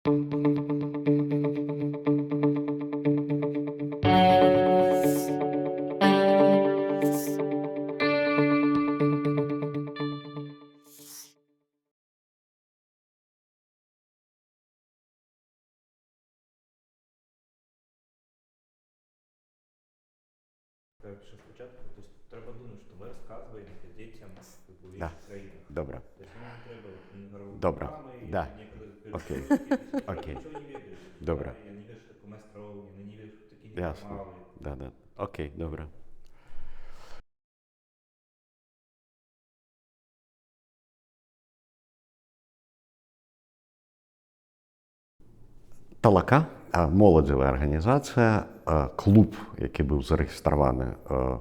Ще спочатку, тобто треба думати, що ми розказуємо дітям у Да. інших країнах. Добре. Тобто нам не треба Добре. програми, Да. некоторые Окей. Окей. ничего не ведаешь. Добре. Я не вижу, як у нас травми, я не вижу такі Ясно. неформали. Да, да. Окей, добре. Талака, моладзевая арганізацыя, клуб, які быў зарэгістраваны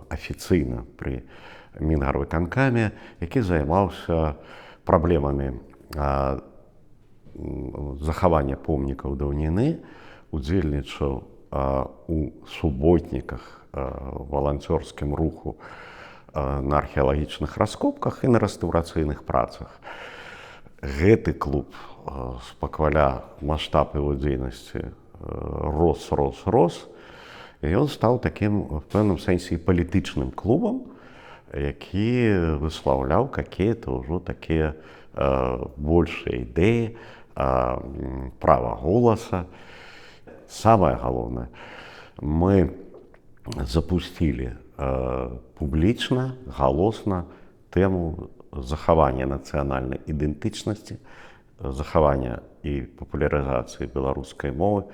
афіцыйна пры Мінгарвыканкаме, які займаўся праблемамі захавання помнікаў даўніны, удзельнічаў у суботніках, валанцёрскім руху на археалагічных раскопках і на рэстаўрацыйных працах. Гэты клуб спакваля маштаб яго дзейнасці рос, і ён стаў такім, в пэўным сэнсе, і палітычным клубам, які выслаўляў какие-то ўжо такія большыя ідэі, права голаса. Самае галоўнае, мы запусцілі публічна, галосна тэму захавання нацыянальнай ідэнтычнасці, захавання і папулярызацыі беларускай мовы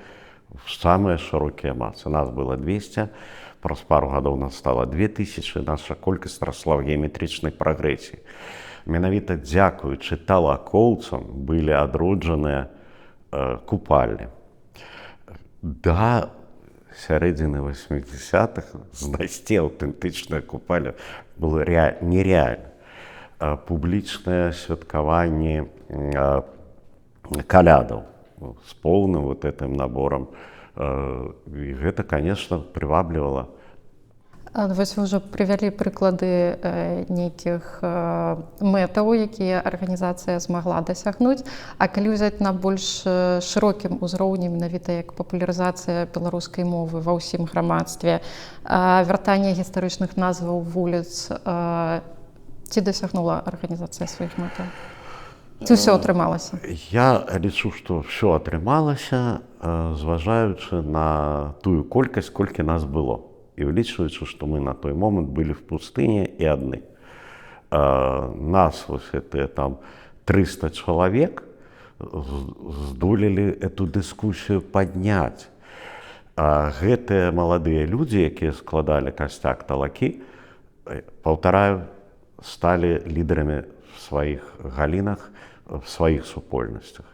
в самыя шырокія масы. Нас было 200, праз пару гадоў нас стала 2000, наша колькасць расла ў геаметрычнай прагрэсіі. Менавіта дзякуючы талакоўцам былі адроджаныя купальні. Да сярэдзіны 80-х знайсці аўтэнтычныя купальні было нереальна. Публічнае святкаванне калядаў з поўным вот этим набором. І гэта, конечно, прываблівала. Вось вы ўжо прывялі прыклады нейкіх мэтаў, якія арганізацыя змагла дасягнуць. А калі ўзяць на больш шырокім узроўні, менавіта як папулярызацыя беларускай мовы ва ўсім грамадстве, вяртанне гістарычных назваў вуліц, ці дасягнула арганізацыя сваіх мэтаў? Ці ўсё атрымалася? Я лічу, што ўсё атрымалася, зважаючы на тую колькасць, колькі нас было. І улічваючы, што мы на той момант былі в пустыне і адны. Нас, вось гэтыя там 300 чалавек, здолелі эту дыскусію падняць. Гэтыя маладыя людзі, якія складалі касцяк талакі, паўтараю, сталі лідарамі в сваіх галінах, в сваіх супольнасцях.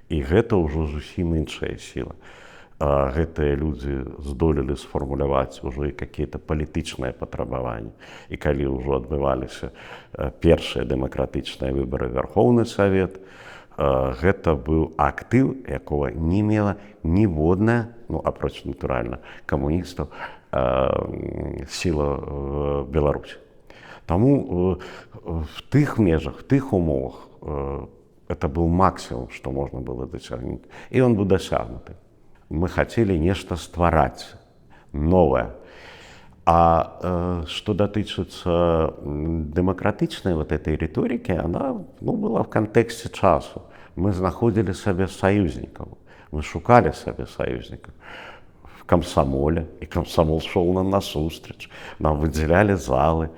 І гэта ўжо зусім іншая сіла. Гэтыя людзі здолелі сфармуляваць ужо і какие-то палітычныя патрабаванні. І калі ўжо адбываліся першыя дэмакратычныя выбары Вярхоўны Савет, гэта быў актыў, якога не мела ніводная, ну, апроч, натуральна, камуністаў, сіла Беларусі. Таму в тых межах, в тых умовах это быў максімум, што можна было дасягнуць. І ён быў дасягнуты. Мы хотели нечто ствараць новое. А что датычыцца дэмакратычнай вот этой риторики, она была в контексте часу. Мы знаходзілі сабе саюзнікаў, мы шукалі сабе саюзнікаў в камсамоле, і камсамол шоў нам насустрач, нам выдзялялі залы.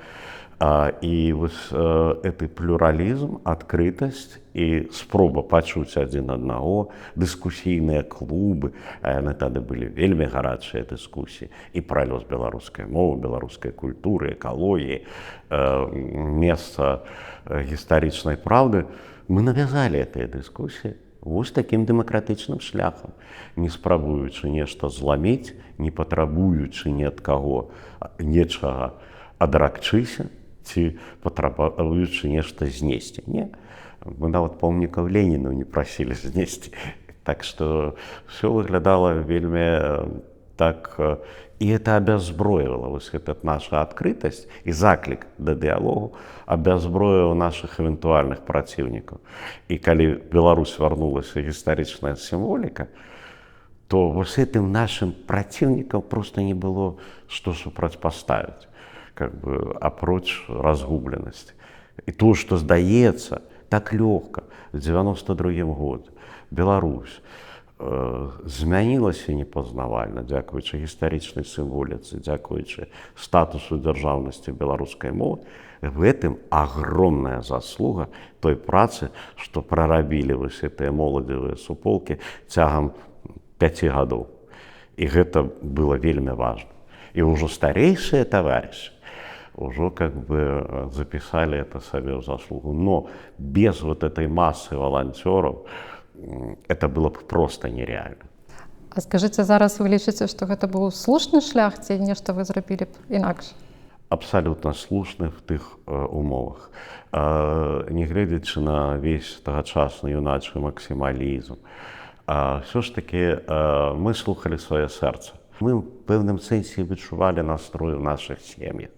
І вось гэты плюралізм, адкрытасць і спроба пачуць адзін аднаго, дыскусійныя клубы, а яны тады былі вельмі гарачыя дыскусіі і пра лёс беларускай мовы, беларускай культуры, экалогіі, месца гістарычнай праўды. Мы навязалі гэтыя дыскусіі вось такім дэмакратычным шляхам, не спрабуючы нешта зламіць, не патрабуючы ні ад каго нечага адракчыся, ці патрабуючы нешта знесці. Не, мы нават помнікаў Леніну не прасілі знесці. Так што ўсё выглядала вельмі Так, і это абязброіла вось гэта наша адкрытасць і заклік да дыялогу абязброіў нашых эвентуальных праціўнікаў. І калі Беларусь вярнулася гістарычная сімволіка, то вось гэтым нашым праціўнікам проста не было што супрацьпаставіць, как бы апроч разгубленасці. І тое, што здаецца так лёгка в 92-м годзе Беларусь змянілася непазнавальна, дзякуючы гістарычнай сімволіцы, дзякуючы статусу дзяржаўнасці беларускай мовы. В этом огромная заслуга той працы, што прарабілі вось гэтыя моладзевыя суполкі цягам 5 гадоў. І гэта было вельмі важна. І ўжо старэйшыя таварышы уже как бы записали это себе в заслугу. Но без вот этой массы волонтеров это было б просто нереально. А скажыце, зараз вы лічыце, што гэта быў слушны шлях, ці нешта вы зрабілі б інакш? Абсолютно слушны в тых умовах. Нягледзячы на весь тагачасны юначы максімалізм, все ж таки мы слухали сваё сэрца. Мы в пэўным сэнсе адчувалі настрой у нашых сем'ях,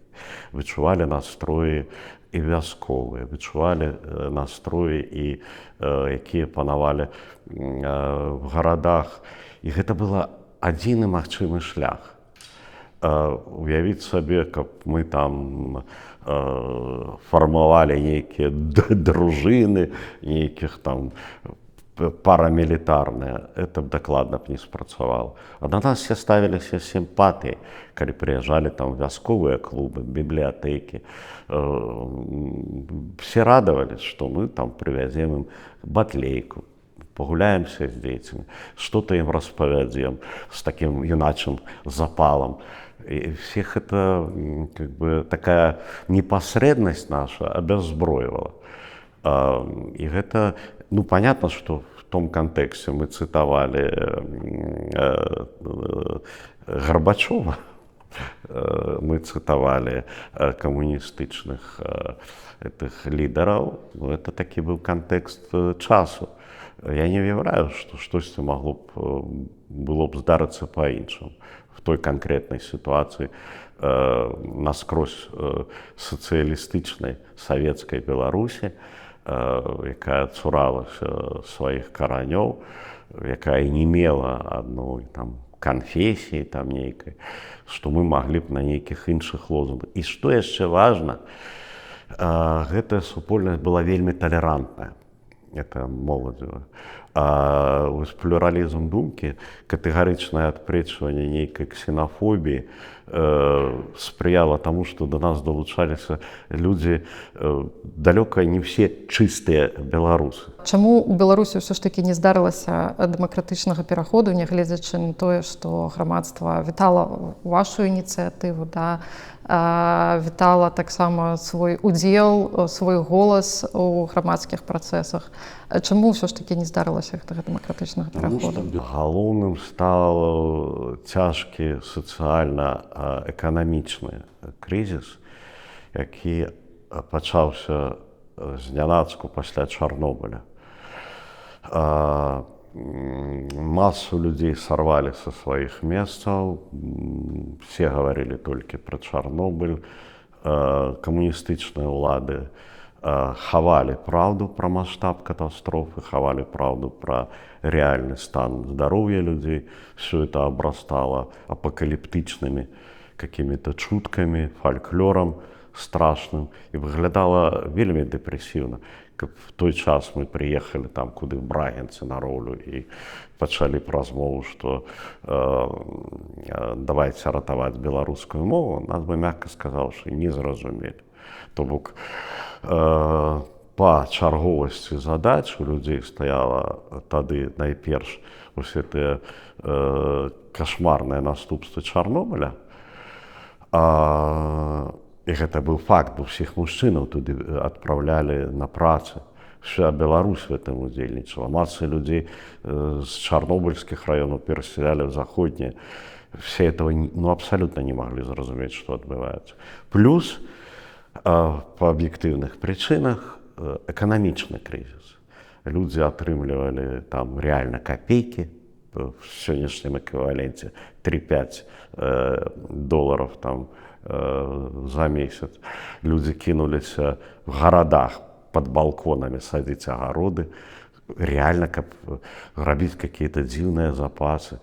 адчувалі настроі і вясковыя, адчувалі настроі і якія панавалі в гарадах. І гэта было адзіны магчымы шлях. Уявіць сабе, каб мы там фармавалі нейкія дружыны, нейкіх там парамілітарныя, это б дакладна б не спрацавала. А на нас все ставіліся сімпатыі, калі прыязджалі там вясковыя клубы, бібліятэкі. Все радавались, што мы там прывязем ім батлейку, пагуляемся з дзецьмі, што-то ім распавядзем з такім юначым запалам. І всех это как бы такая непасрэднасць наша абяззброівала. І гэта, ну, понятно, что в том контексте мы цитовали Горбачева, мы цитовали коммунистичных этих лидеров, но это таки был контекст часу. Я не уявляю, что штосьці могло б было б здарыцца по-іншаму. В той конкретной ситуации наскрозь социалистичной советской Беларуси, якая цуралася сваіх каранёў, якая не мела адной там канфесіі там нейкай, што мы маглі б на нейкіх іншых лозунгах. І што яшчэ важна, гэтая супольнасць была вельмі талерантная, это моладзевая. Вось плюралізм думкі, катэгарычнае адпрэчванне нейкай ксенафобіі спрыяла таму, што да нас далучаліся людзі далёка не ўсе чыстыя беларусы. Чаму у Беларусі ўсё ж такі не здарылася дэмакратычнага пераходу, нягледзячы на тое, што грамадства вітала вашу ініцыятыву, да, вітала таксама свой удзел, свой голас у грамадскіх працэсах. Чаму ўсё ж такі не здарылася гэтага дэмакратычнага пераходу? Галоўным стаў цяжкі сацыяльна-эканамічны крызіс, які пачаўся знянацку пасля Чарнобыля. Массу людзей сарвалі са сваіх месцаў, все гаварылі толькі пра Чарнобыль, камуністычныя ўлады хавалі праўду пра маштаб катастрофы, хавалі праўду пра рэальны стан здароўя людзей. Все это абрастала апакаліптычнымі какімі-то чуткамі, фальклорам страшным і выглядала вельмі дэпрэсіўна. В той час мы приехали там, куды в Брагінцы на роўлю і пачалі размову, што давайте ратаваць беларускую мову, нас бы, мякка сказаўшы, не зразумелі. То бок па чарговасці задач у людзей стаяла тады найперш усе тыя кашмарныя наступствы Чарнобыля. І гэта быў факт, бо ўсіх мужчынаў туды адпраўлялі на працы. Вся Беларусь в этом удзельнічала. Масы людзей з чарнобыльскіх раёнаў перасялялі ў заходнія. Все этого абсолютно не маглі зразумець, што адбываецца. Плюс, па аб'ектыўных прычынах, эканамічны крызіс. Людзі атрымлівалі там рэальна капейкі в сённяшнім эквіваленце 3-5 долараў там за месяц. Людзі кінуліся в гарадах под балконамі садзіць агароды, реально, каб рабіць какие-то дзіўныя запасы.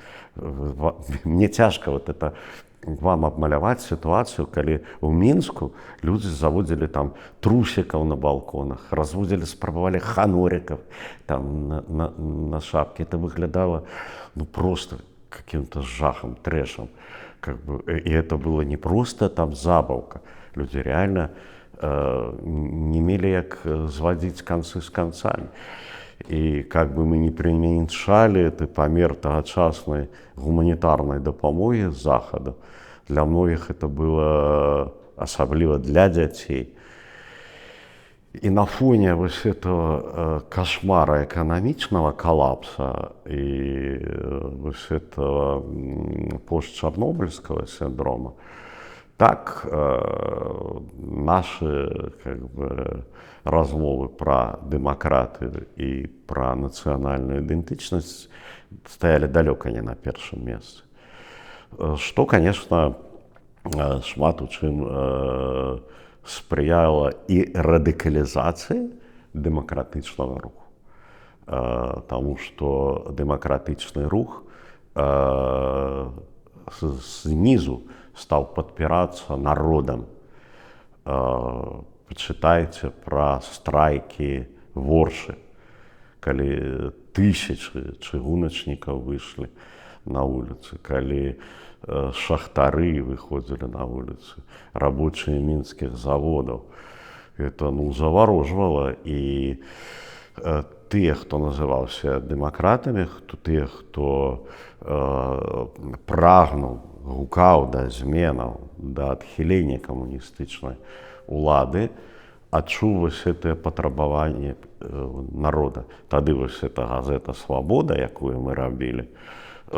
Мне цяжка вот это вам абмаляваць сітуацыю, калі ў Мінску людзі заводзілі там трусікаў на балконах, разводзілі, спрабавалі ханориков там на шапке. Это выглядало ну просто каким-то жахом, трэшем. Как бы, и это было не просто там забавка. Люди реально не имели як зводить концы с концами. И как бы мы не преуменьшали это памер тогочасной гуманитарной допомоги з Заходу, для многих это было, особливо для детей. И на фоне вот этого кошмара экономичного коллапса и вот этого постчернобыльского синдрома, так наши как бы размовы про демократию и про национальную идентичность стояли далеко не на первом месте. Что, конечно, шмат у чым спрыяла і радыкалізацыі дэмакратычнага руху. Таму што дэмакратычны рух знізу стаў падпірацца народам. Пачытайце пра страйкі воршы, калі тысячы чыгуначнікаў выйшлі на вуліцы, калі шахтары выходзілі на вуліцы, рабочие мінскіх заводаў. Это заворожвала. І тыя, хто называўся дэмакратамі, тыя, хто прагнуў, гукаў да зменаў, да адхілення камуністычнай улады, адчуў вось гэтае патрабаванне народа. Тады вось эта газета «Свабода», якую мы рабілі,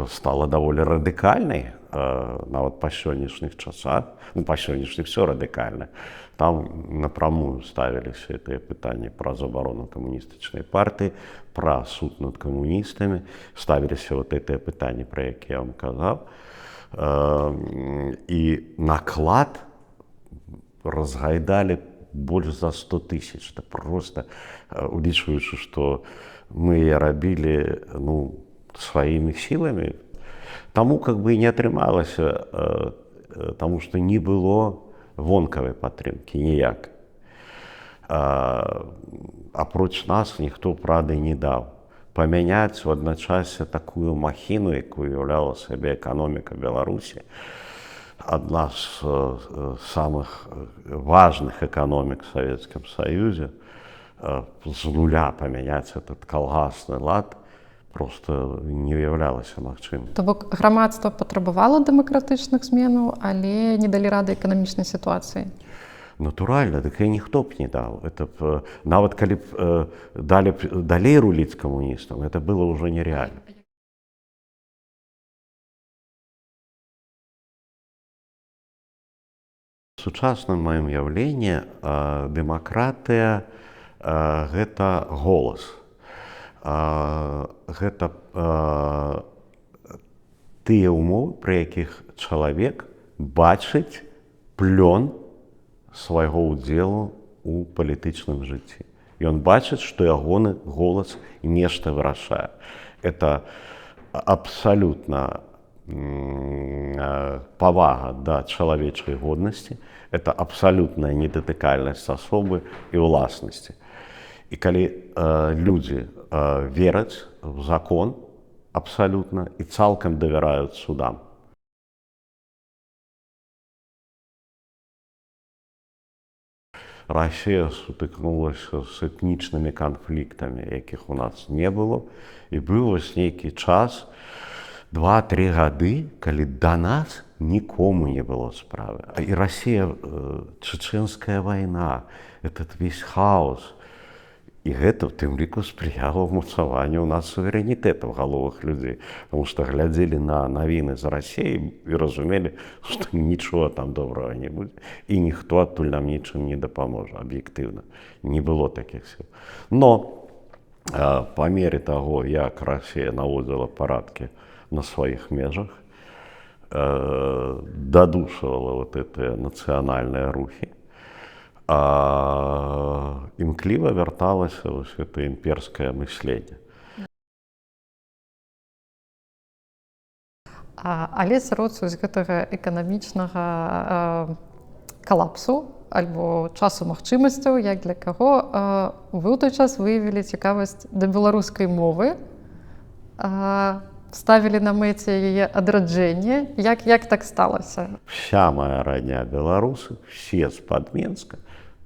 стала даволі радыкальнай, нават па сённяшніх часах. Па сённяшніх все радыкальна. Там напрамую ставіліся гэтыя пытанні пра забарону камуністычнай партыі, пра суд над камуністамі, ставіліся вот гэтыя пытанні, пра якія я вам казаў. І наклад разгайдалі больш за 100 тысяч. Это просто, улічваючы, што мы яе рабілі сваімі сіламі, таму как бы і не атрымалася, таму што не было вонкавай падтрымкі ніяк. Апроч нас ніхто прады не даў. Памяняць у адначасе такую махіну, якую уяўляла сабе эканоміка Беларусі, адна з самых важных эканомік в Савецкім Саюзе, з нуля памяняць этот калгасны лад просто не уяўлялася магчымым. То бок грамадства патрабавала дэмакратычных зменаў, але не далі рады эканамічнай сітуацыі. Натуральна, дык і ніхто б не даў. Нават калі б далі далей руліць камуністам, это было ўжо нереально. В сучасным маім уяўленні дэмакратыя гэта голас. Гэта тыя ўмовы, пры якіх чалавек бачыць плён свайго ўдзелу ў палітычным жыцці. Ён бачыць, што ягоны голас нешта вырашае. Это абсалютна павага да чалавечай годнасці, это абсалютная недатыкальнасць асобы і ўласнасці. І калі людзі вераць в закон абсалютна і цалкам давяраюць судам. Расія сутыкнулася з этнічнымі канфліктамі, якіх у нас не было. І быў вось нейкі час, 2-3 гады, калі да нас нікому не было справы. І Расія, чеченская вайна, этот весь хаос. І гэта, в тым ліку, спрыяла ўмацаванню ў нас суверэнітэта ў галовах людзей. Таму што глядзелі на навіны з Расіі і разумелі, што нічога там добрага не будзе. І ніхто адтуль нам нічым не дапаможа, аб'ектыўна. Не было такіх сіл. Но По мере того, як Россия наводила порядки на своих межах, додушивала вот эти национальные рухи, імкліва вярталася вось это імперскае мысленне. Але сярод гэтага эканамічнага калапсу альбо часу магчымасцяў, як для каго, вы ў той час выявілі цікавасць да беларускай мовы, ставілі на мэце яе адраджэнне. Як так сталася? Вся моя родня беларусы, все з-пад Менска,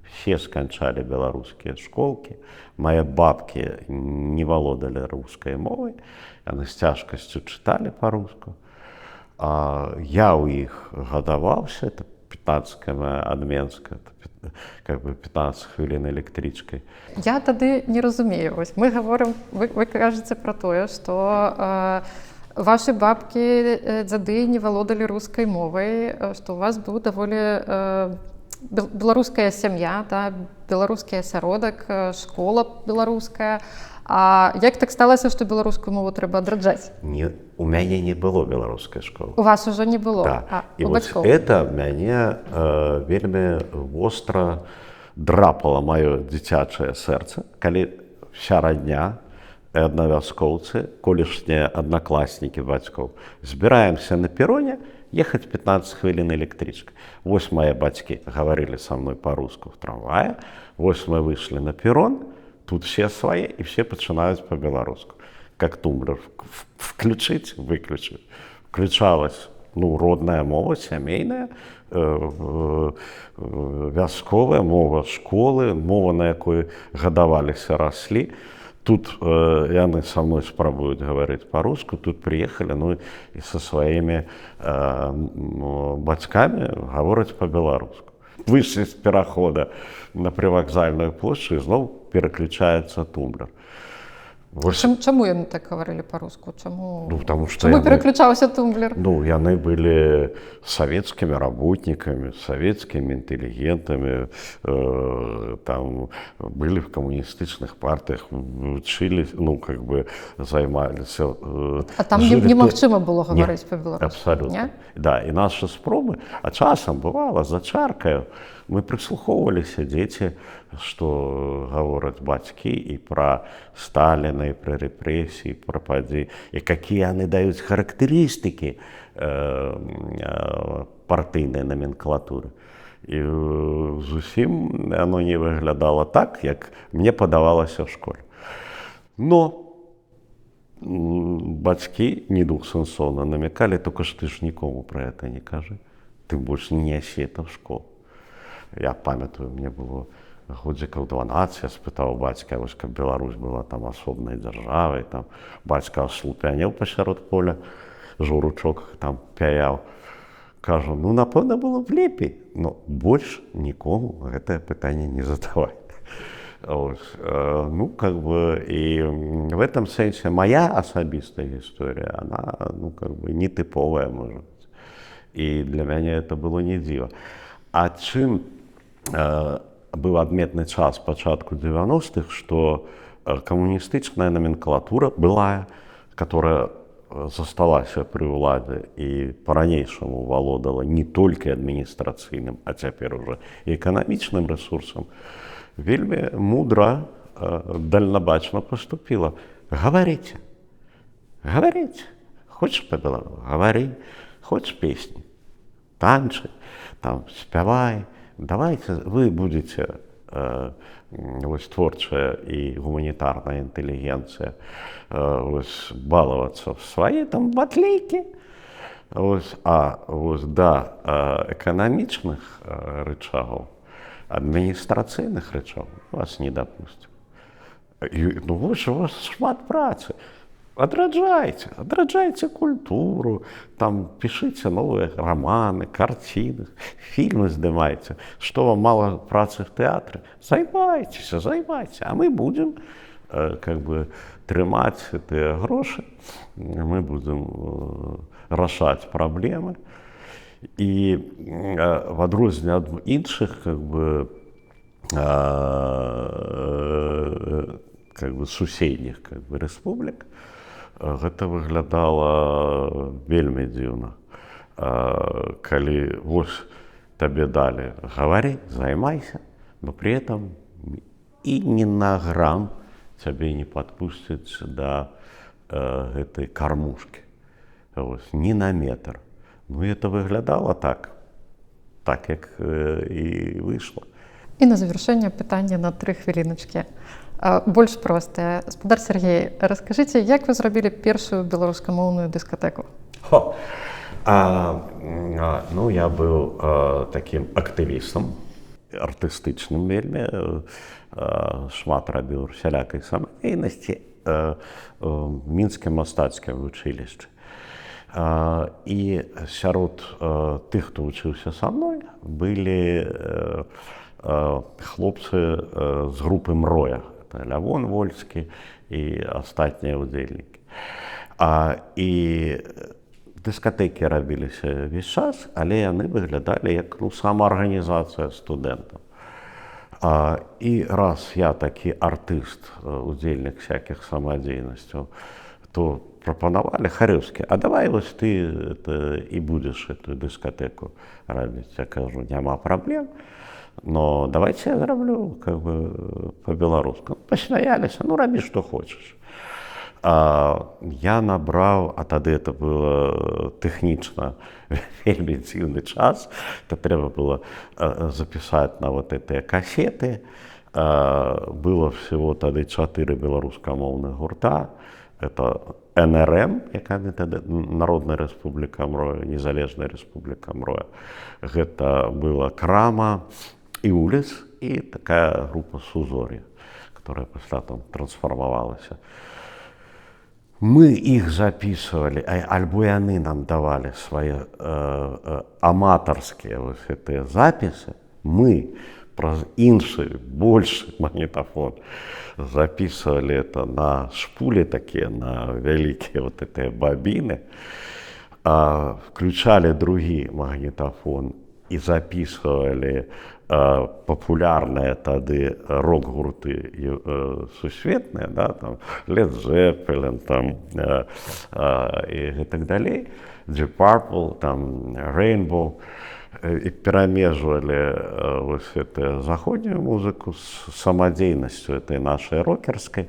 все сканчалі беларускія школкі. Мои бабки не валодалі рускай мовай, яны з цяжкасцю чыталі па-руску. Я ў іх гадаваўся, это 15 км ад Менска, как бы 15 хвілін электрычкай. Я тады не разумею. Вось мы гаворым, вы кажаце пра тое, што вашы бабкі, дзяды не валодалі рускай мовай, што у вас быў даволі беларуская сям'я, беларускі асяродак, школа беларуская. А як так сталася, што беларускую мову трэба адраджаць? У мяне не было беларускай школы. У вас ужо не было? Да. І вось это мяне вельмі востра драпала маё дзіцячае сэрца, калі вся радня і аднавяскоўцы, колішнія аднакласнікі бацькоў, збіраемся на пероне ехаць 15 хвілін электрычкай. Вось мае бацькі гаварылі са мной па-руску в трамвае, вось мы выйшлі на перон, тут все свои, и все начинают по-белорусски. Как тумблер включить, выключить. Включалась родная мова, семейная, вясковая мова школы, мова, на якой гадаваліся, росли. Тут яны со мной спробуют говорить по-русски, тут приехали, и со своими бацьками говорить по-белорусски. Вышли з перахода на прывакзальную плошчу і зноў пераключаецца тумблер. Чаму яны так гаварылі па-руску? Чаму пераключаўся тумблер? Яны былі савецкімі работнікамі, савецкімі інтэлігентамі, былі в камуністычных партыях, вучылі, займаліся. А там немагчыма было гаварыць па-беларуску? Абсалютна. Да, і нашы спробы, а часам бывала за чаркаю, мы прыслухоўваліся дзеці, што гавораць бацькі і пра Сталіна, і пра рэпрэсіі, пра падзеі, і якія яны даюць характарыстыкі партыйнай наменклатуры. І зусім яно не выглядала так, як мне падавалася в школе. Но бацькі недвухсэнсоўна намекалі, только ж ты ж нікому про это не кажы, ты больш не нясі это в школу. Я памятаю, мне было годзікаў 12, я спытаў бацька, каб Беларусь была там асобнай дзяржавай, там бацька аслупянеў пасярод поля, журучок там пяяў. Кажу, напэўна, было б лепей, но больш нікому гэтае пытанне не задавай. И в этом сенсе моя особистая история, она, нетиповая, может быть. И для меня это было не диво. А чым быў адметны час пачатку 90-х, што камуністычная номенклатура былая, которая засталася пры ўладзе і па-ранейшаму валодала не толькі адміністрацыйным, а цяпер уже і эканамічным ресурсам, вельмі мудра, дальнабачна поступила. Говорите. Хочешь по-беларуску? Говори. Хочешь песни? Танцы, там, спявай. Давайте вы будете творчая и гуманитарная интеллигенция баловаться в своей там батлейке. А эканамічных рычагаў, адміністрацыйных рэчаў вас не дапусцім. У вас шмат працы. Адраджайце культуру, там пішыце новыя раманы, карціны, фільмы здымайце. Што вам мала працы в тэатры? Займайцеся, а мы будзем трымаць гэтыя грошы, мы будзем рашаць праблемы. І в адрозненне ад іншых как бы суседніх как бы рэспублік. Гэта выглядала вельмі дзіўна. Калі вось табе далі гавары, займайся, но при этом і ні на грам цябе не падпусцяць да гэтай кармушкі. Ні на метр. Ну і это выглядала так як і выйшла. І на завяршэнне пытанне на 3 хвіліначкі. Больш простае. Спадар Сергей, раскажыце, як вы зрабілі першую беларускамоўную дыскатэку? Ну, я быў такім актывістам, артыстычным вельмі, шмат рабіў усялякай самадзейнасці в Мінскім мастацкім вучылішчы. І сярод тых, хто вучыўся са мной, былі хлопцы з групы «Мроя». Это Лявон Вольскі і астатнія ўдзельнікі. І дыскатэкі рабіліся весь час, але яны выглядалі як самаарганізацыя студэнтаў. І раз я такі артыст, удзельнік всякіх самадзейнасцяў, то прапанавалі Харёўскі, а давай вось ты і будзеш эту дыскатэку рабіць. Я кажу, няма праблем, но давайте я зраблю как бы по-беларуску. Посмяяліся, ну рабі, што хочаш. Я набраў, а тады это было тэхнічна вельмі дзіўны час, то трэба было запісаць на вот гэтыя касеты. Было всего тады 4 беларускамоўных гурта. Это НРМ, якая тады Народная Рэспубліка Мроя, Незалежная Рэспубліка Мроя. Гэта была Крама і Уліс, і такая група Сузор'я, которая пасля там трансформавалася. Мы іх записывали, альбо яны нам давали свае аматарскія вось гэтыя запісы. Мы праз іншы, большы магнітафон записывали это на шпулі такія, на вялікія вот гэтыя бабіны, включали другі магнітафон і записывали популярныя тады рок-гурты сусветныя, да, там Led Zeppelin, там і так далей, Deep Purple, там Rainbow, і перамежвалі вось гэтую заходнюю музыку з самадзейнасцю этой нашай рокерскай.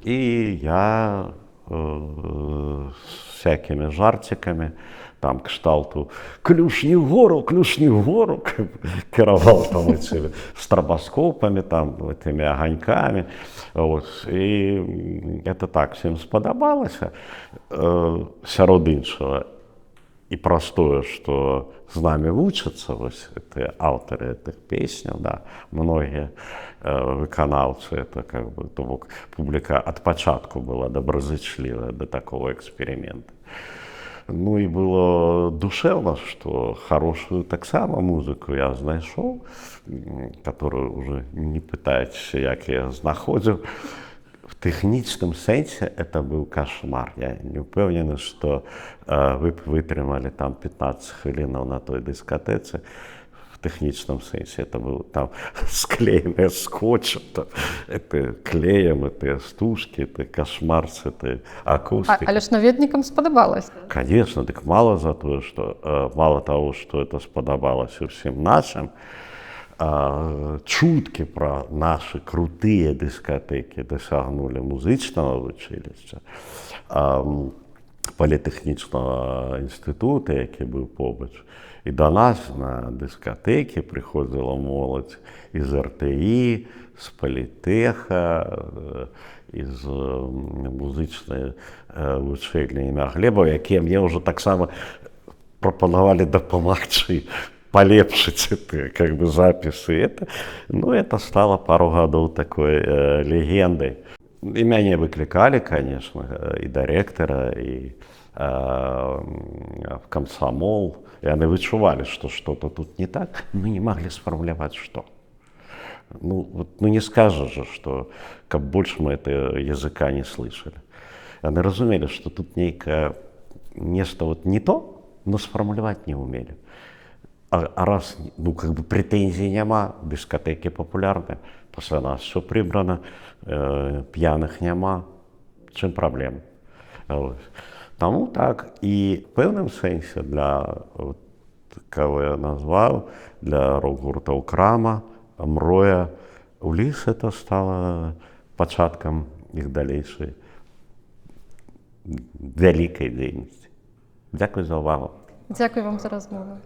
І я з всякімі жартиками, там кшталту «Клюшні вгору, кіраваў там этими стробоскопами, там, этими огоньками. Вот. І это так всім сподобалося. Сярод іншага, і простое, што з намі вучацца, вось, это аўтары гэтых песняў, да, многія выканаўцы, это как бы, то бок, публіка ад пачатку была добразычлівая да такого эксперимента. Ну і было душевно, што хорошую таксама музыку я знайшоў, которую уже не пытаецеся, як я знаходзіў. В тэхнічным сэнсе это быў кошмар. Я не ўпэўнены, што вы б вытрымалі там 15 хвілінаў на той дыскатэцы. В тэхнічным сэнсе это быў там склееныя скотчем, это клеем, это стужкі, это кошмар с этой акустикой. Але ж наведнікам спадабалася. Конечно, так мало за то, что мало того, что это сподобалось всем нашим, чутки про наши крутые дискотеки досягнули музычного училища, політэхнічного інстытута, який був побач. І до нас на дискотеки приходила молодь із РТІ, з політеха, із музичної вучэльні ім'я Глебова, які мне вже так само пропонували допомогти полепшить это, как бы, записи. Это, ну, это стало пару годов такой легендой. И меня выкликали, конечно, и директора, и в комсомол. И они вычували, что что-то тут не так. Мы не могли сформулировать, что. Ну, вот, ну не скажешь же, что как больше мы этого языка не слышали. Они разумели, что тут некое нечто вот не то, но сформулировать не умели. А раз ну, как бы прэтэнзій няма, дыскатэкі папулярныя, пасля нас все прыбрана, п'яных няма, чым праблема. Таму так, і в пэўным сэнсе для, кого я назваў, для рок-гуртаў Крама, Мроя, Уліс это стало пачаткам іх далейшай вялікай дзейнасці. Дзякуй за ўвагу. Дякую вам за розмову.